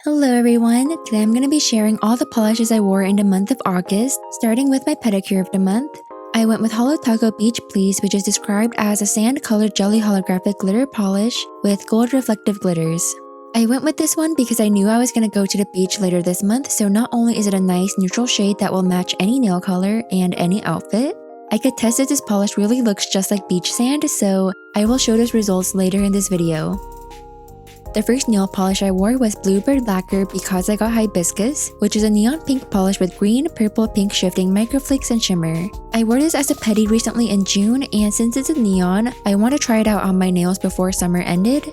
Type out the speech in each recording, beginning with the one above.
Hello everyone, today I'm going to be sharing all the polishes I wore in the month of August, starting with my pedicure of the month. I went with Holo Beach Please, which is described as a sand-colored jelly holographic glitter polish with gold reflective glitters. I went with this one because I knew I was going to go to the beach later this month, so not only is it a nice neutral shade that will match any nail color and any outfit, I could test if this polish really looks just like beach sand, so I will show those results later in this video. The first nail polish I wore was Bluebird Lacquer because I got Hibiscus, which is a neon pink polish with green, purple, pink shifting microflakes and shimmer. I wore this as a pedi recently in June, and since it's a neon, I want to try it out on my nails before summer ended.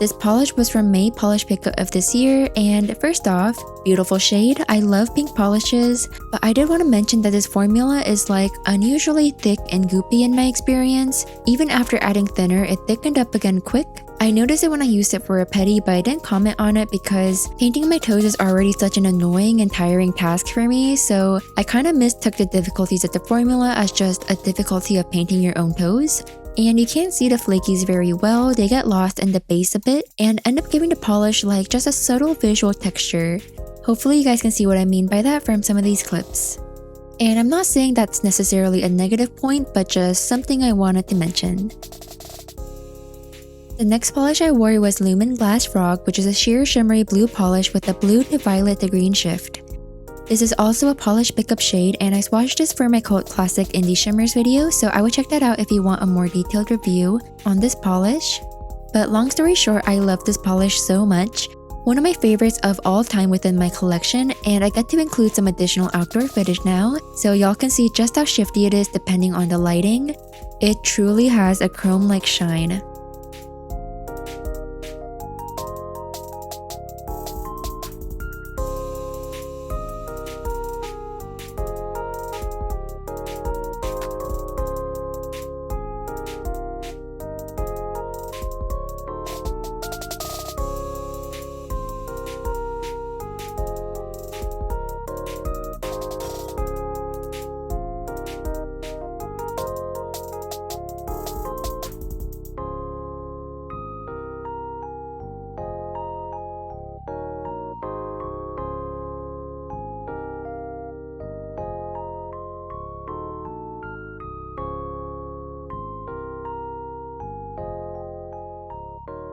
This polish was from May Polish Pickup of this year, and first off, beautiful shade. I love pink polishes, but I did want to mention that this formula is like unusually thick and goopy in my experience. Even after adding thinner, it thickened up again quick. I noticed it when I used it for a pedi, but I didn't comment on it because painting my toes is already such an annoying and tiring task for me, so I kind of mistook the difficulties of the formula as just a difficulty of painting your own toes. And you can't see the flakies very well, they get lost in the base a bit and end up giving the polish like just a subtle visual texture. Hopefully you guys can see what I mean by that from some of these clips. And I'm not saying that's necessarily a negative point, but just something I wanted to mention. The next polish I wore was Lumen Glass Frog, which is a sheer shimmery blue polish with a blue to violet to green shift. This is also a polish pickup shade, and I swatched this for my Cult Classic Indie Shimmers video, so I would check that out if you want a more detailed review on this polish. But long story short, I love this polish so much. One of my favorites of all time within my collection, and I get to include some additional outdoor footage now, so y'all can see just how shifty it is depending on the lighting. It truly has a chrome-like shine.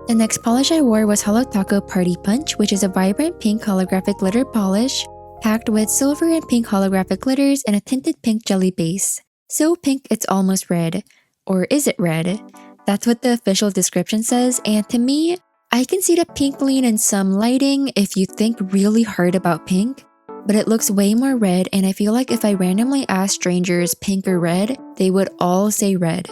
The next polish I wore was Holo Party Punch, which is a vibrant pink holographic glitter polish, packed with silver and pink holographic glitters and a tinted pink jelly base. So pink it's almost red. Or is it red? That's what the official description says, and to me, I can see the pink lean in some lighting if you think really hard about pink, but it looks way more red, and I feel like if I randomly asked strangers pink or red, they would all say red.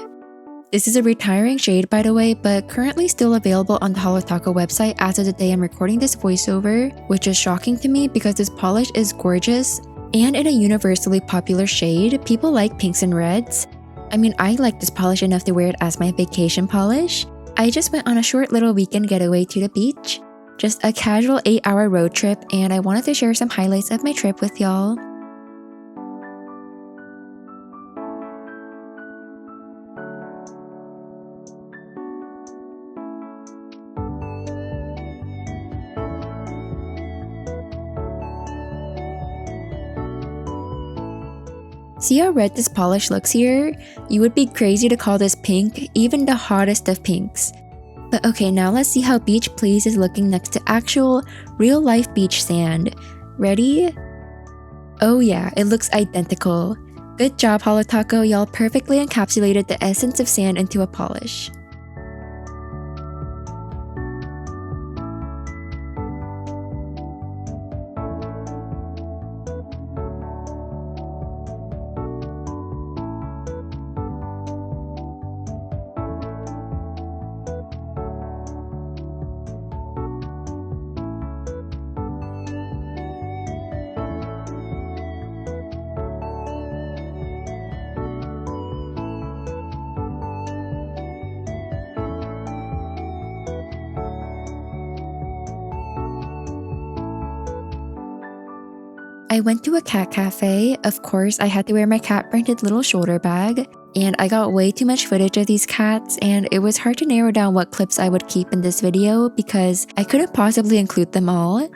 This is a retiring shade, by the way, but currently still available on the Holo website as of the day I'm recording this voiceover, which is shocking to me because this polish is gorgeous, and in a universally popular shade. People like pinks and reds. I mean, I like this polish enough to wear it as my vacation polish. I just went on a short little weekend getaway to the beach. Just a casual 8-hour road trip, and I wanted to share some highlights of my trip with y'all. See how red this polish looks here? You would be crazy to call this pink, even the hottest of pinks. But okay, now let's see how Beach Please is looking next to actual, real-life beach sand. Ready? Oh yeah, it looks identical. Good job, Holo y'all perfectly encapsulated the essence of sand into a polish. I went to a cat cafe. Of course, I had to wear my cat printed little shoulder bag, and I got way too much footage of these cats, and it was hard to narrow down what clips I would keep in this video because I couldn't possibly include them all.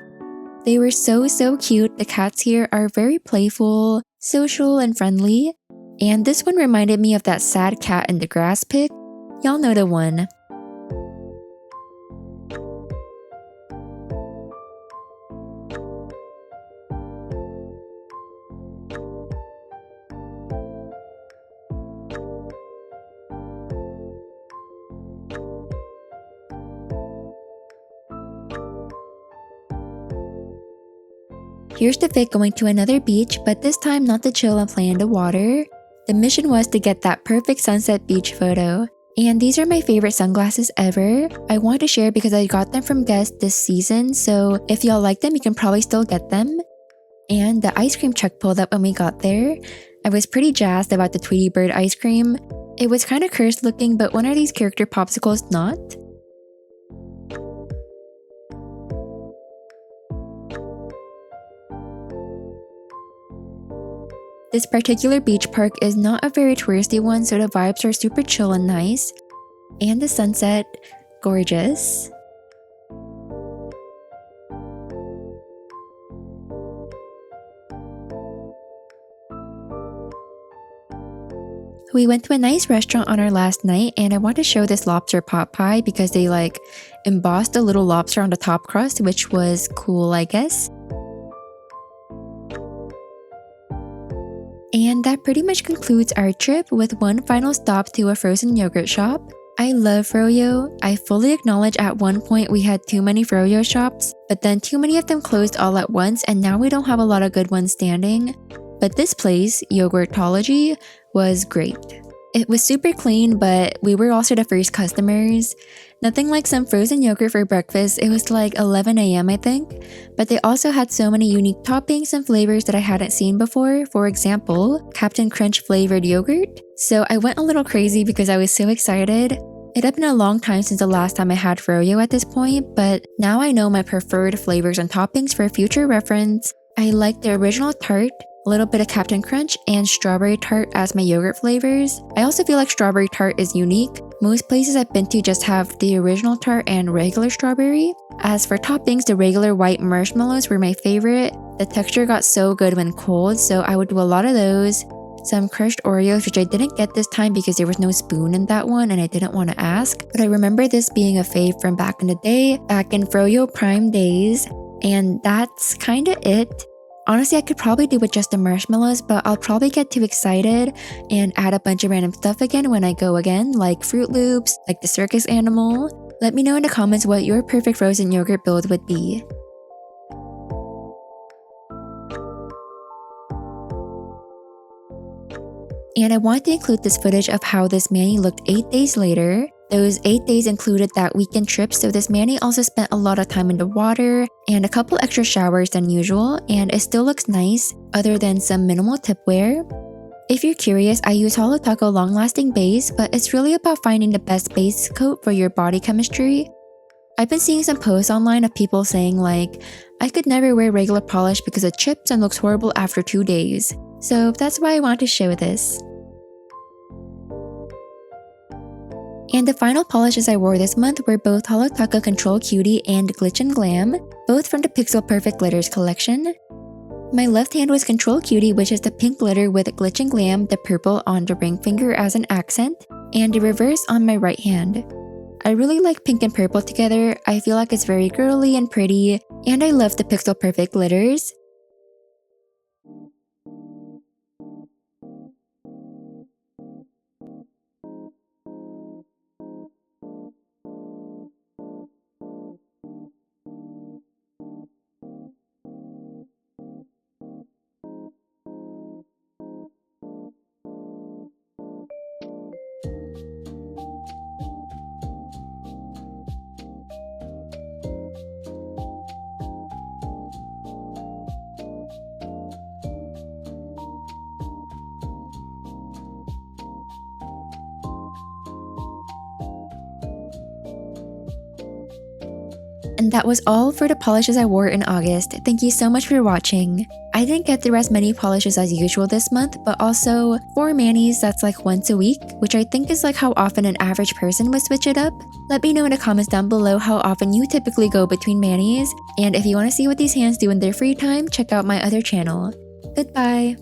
They were so cute. The cats here are very playful, social, and friendly. And this one reminded me of that sad cat in the grass pic. Y'all know the one. Here's the fit going to another beach, but this time not to chill and play in the water. The mission was to get that perfect sunset beach photo. And these are my favorite sunglasses ever. I want to share because I got them from guests this season, so if y'all like them, you can probably still get them. And the ice cream truck pulled up when we got there. I was pretty jazzed about the Tweety Bird ice cream. It was kind of cursed looking, but when are these character popsicles not? This particular beach park is not a very touristy one, so the vibes are super chill and nice. And the sunset, gorgeous. We went to a nice restaurant on our last night, and I want to show this lobster pot pie because they like embossed a little lobster on the top crust, which was cool, I guess. And that pretty much concludes our trip with one final stop to a frozen yogurt shop. I love froyo. I fully acknowledge at one point we had too many froyo shops, but then too many of them closed all at once and now we don't have a lot of good ones standing. But this place, Yogurtology, was great. It was super clean, but we were also the first customers. Nothing like some frozen yogurt for breakfast. It was like 11 a.m. I think. But they also had so many unique toppings and flavors that I hadn't seen before. For example, Captain Crunch flavored yogurt. So I went a little crazy because I was so excited. It had been a long time since the last time I had froyo at this point, but now I know my preferred flavors and toppings for future reference. I like the original tart, a little bit of Captain Crunch, and strawberry tart as my yogurt flavors. I also feel like strawberry tart is unique. Most places I've been to just have the original tart and regular strawberry. As for toppings, the regular white marshmallows were my favorite. The texture got so good when cold, so I would do a lot of those. Some crushed Oreos, which I didn't get this time because there was no spoon in that one and I didn't want to ask. But I remember this being a fave from back in the day, back in Froyo Prime days. And that's kinda it. Honestly, I could probably do with just the marshmallows, but I'll probably get too excited and add a bunch of random stuff again when I go again, like Fruit Loops, like the circus animal. Let me know in the comments what your perfect frozen yogurt build would be. And I want to include this footage of how this Manny looked 8 days later. Those 8 days included that weekend trip, so this Manny also spent a lot of time in the water and a couple extra showers than usual, and it still looks nice, other than some minimal tipware. If you're curious, I use Holo Taco long-lasting base, but it's really about finding the best base coat for your body chemistry. I've been seeing some posts online of people saying like, I could never wear regular polish because it chips and looks horrible after 2 days. So that's why I want to show this. And the final polishes I wore this month were both Holo Taco Control Cutie and Glitch and Glam, both from the Pixel Perfect Glitters collection. My left hand was Control Cutie, which is the pink glitter with Glitch and Glam, the purple on the ring finger as an accent, and the reverse on my right hand. I really like pink and purple together. I feel like it's very girly and pretty, and I love the Pixel Perfect Glitters. And that was all for the polishes I wore in August. Thank you so much for watching. I didn't get through as many polishes as usual this month, but also for MANIS that's like once a week, which I think is like how often an average person would switch it up. Let me know in the comments down below how often you typically go between MANIS, and if you want to see what these hands do in their free time, check out my other channel. Goodbye!